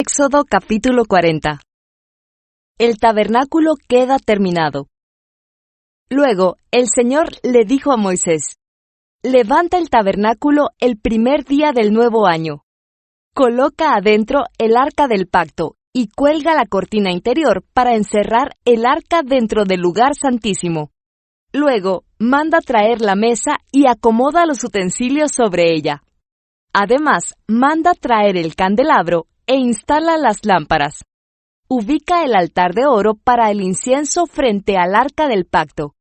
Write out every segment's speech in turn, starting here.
Éxodo capítulo 40. El tabernáculo queda terminado. Luego, el Señor le dijo a Moisés: Levanta el tabernáculo el primer día del nuevo año. Coloca adentro el arca del pacto y cuelga la cortina interior para encerrar el arca dentro del lugar santísimo. Luego, manda traer la mesa y acomoda los utensilios sobre ella. Además, manda traer el candelabro e instala las lámparas. Ubica el altar de oro para el incienso frente al arca del pacto.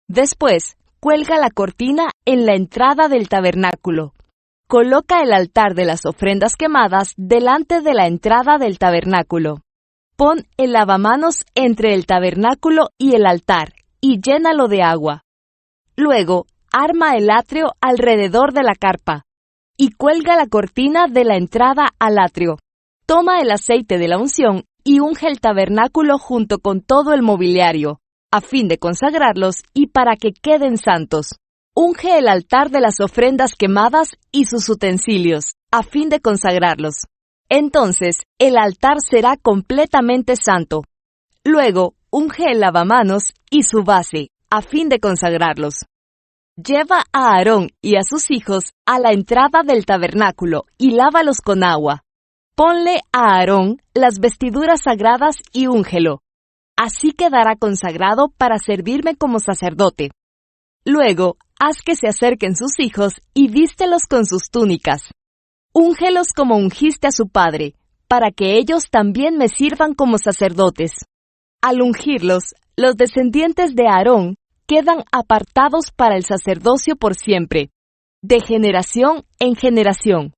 Después, cuelga la cortina en la entrada del tabernáculo. Coloca el altar de las ofrendas quemadas delante de la entrada del tabernáculo. Pon el lavamanos entre el tabernáculo y el altar y llénalo de agua. Luego, arma el atrio alrededor de la carpa y cuelga la cortina de la entrada al atrio. Toma el aceite de la unción y unge el tabernáculo junto con todo el mobiliario, a fin de consagrarlos y para que queden santos. Unge el altar de las ofrendas quemadas y sus utensilios, a fin de consagrarlos. Entonces, el altar será completamente santo. Luego, unge el lavamanos y su base, a fin de consagrarlos. Lleva a Aarón y a sus hijos a la entrada del tabernáculo y lávalos con agua. Ponle a Aarón las vestiduras sagradas y úngelo. Así quedará consagrado para servirme como sacerdote. Luego, haz que se acerquen sus hijos y vístelos con sus túnicas. Úngelos como ungiste a su padre, para que ellos también me sirvan como sacerdotes. Al ungirlos, los descendientes de Aarón quedan apartados para el sacerdocio por siempre, de generación en generación.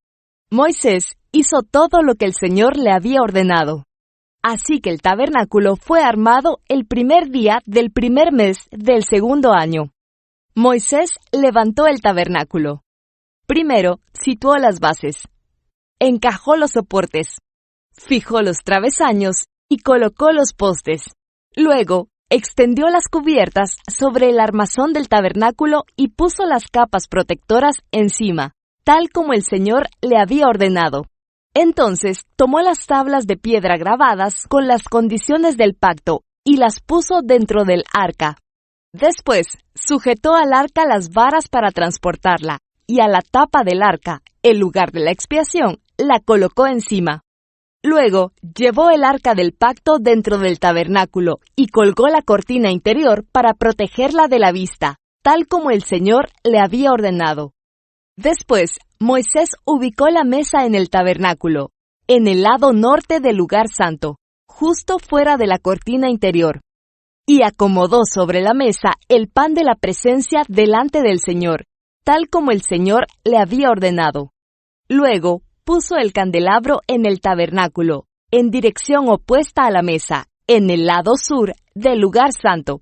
Moisés hizo todo lo que el Señor le había ordenado. Así que el tabernáculo fue armado el primer día del primer mes del segundo año. Moisés levantó el tabernáculo. Primero, situó las bases. Encajó los soportes. Fijó los travesaños y colocó los postes. Luego, extendió las cubiertas sobre el armazón del tabernáculo y puso las capas protectoras encima, tal como el Señor le había ordenado. Entonces, tomó las tablas de piedra grabadas con las condiciones del pacto y las puso dentro del arca. Después, sujetó al arca las varas para transportarla, y a la tapa del arca, el lugar de la expiación, la colocó encima. Luego, llevó el arca del pacto dentro del tabernáculo y colgó la cortina interior para protegerla de la vista, tal como el Señor le había ordenado. Después, Moisés ubicó la mesa en el tabernáculo, en el lado norte del lugar santo, justo fuera de la cortina interior, y acomodó sobre la mesa el pan de la presencia delante del Señor, tal como el Señor le había ordenado. Luego, puso el candelabro en el tabernáculo, en dirección opuesta a la mesa, en el lado sur del lugar santo.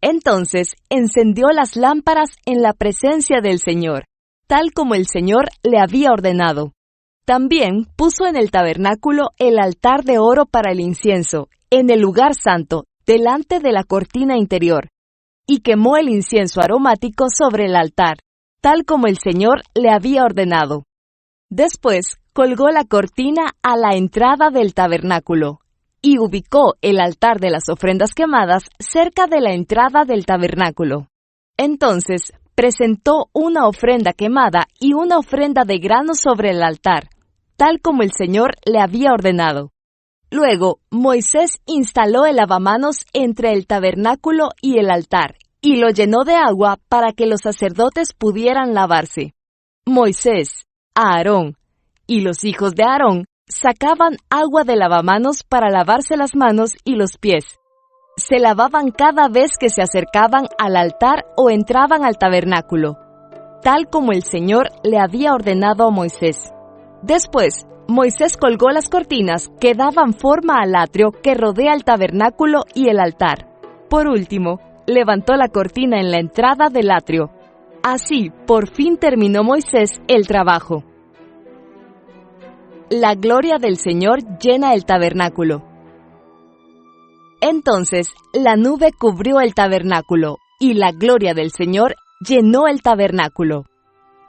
Entonces, encendió las lámparas en la presencia del Señor, tal como el Señor le había ordenado. También puso en el tabernáculo el altar de oro para el incienso, en el lugar santo, delante de la cortina interior, y quemó el incienso aromático sobre el altar, tal como el Señor le había ordenado. Después, colgó la cortina a la entrada del tabernáculo, y ubicó el altar de las ofrendas quemadas cerca de la entrada del tabernáculo. Entonces, presentó una ofrenda quemada y una ofrenda de grano sobre el altar, tal como el Señor le había ordenado. Luego, Moisés instaló el lavamanos entre el tabernáculo y el altar, y lo llenó de agua para que los sacerdotes pudieran lavarse. Moisés, Aarón y los hijos de Aarón sacaban agua del lavamanos para lavarse las manos y los pies. Se lavaban cada vez que se acercaban al altar o entraban al tabernáculo, tal como el Señor le había ordenado a Moisés. Después, Moisés colgó las cortinas que daban forma al atrio que rodea el tabernáculo y el altar. Por último, levantó la cortina en la entrada del atrio. Así, por fin terminó Moisés el trabajo. La gloria del Señor llena el tabernáculo. Entonces, la nube cubrió el tabernáculo, y la gloria del Señor llenó el tabernáculo.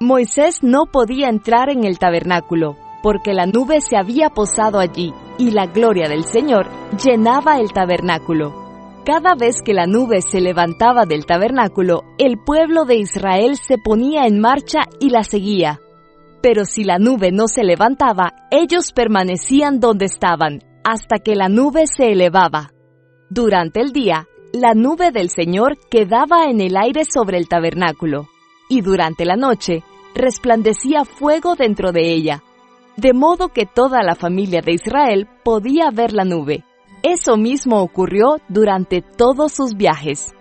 Moisés no podía entrar en el tabernáculo, porque la nube se había posado allí, y la gloria del Señor llenaba el tabernáculo. Cada vez que la nube se levantaba del tabernáculo, el pueblo de Israel se ponía en marcha y la seguía. Pero si la nube no se levantaba, ellos permanecían donde estaban, hasta que la nube se elevaba. Durante el día, la nube del Señor quedaba en el aire sobre el tabernáculo, y durante la noche, resplandecía fuego dentro de ella, de modo que toda la familia de Israel podía ver la nube. Eso mismo ocurrió durante todos sus viajes.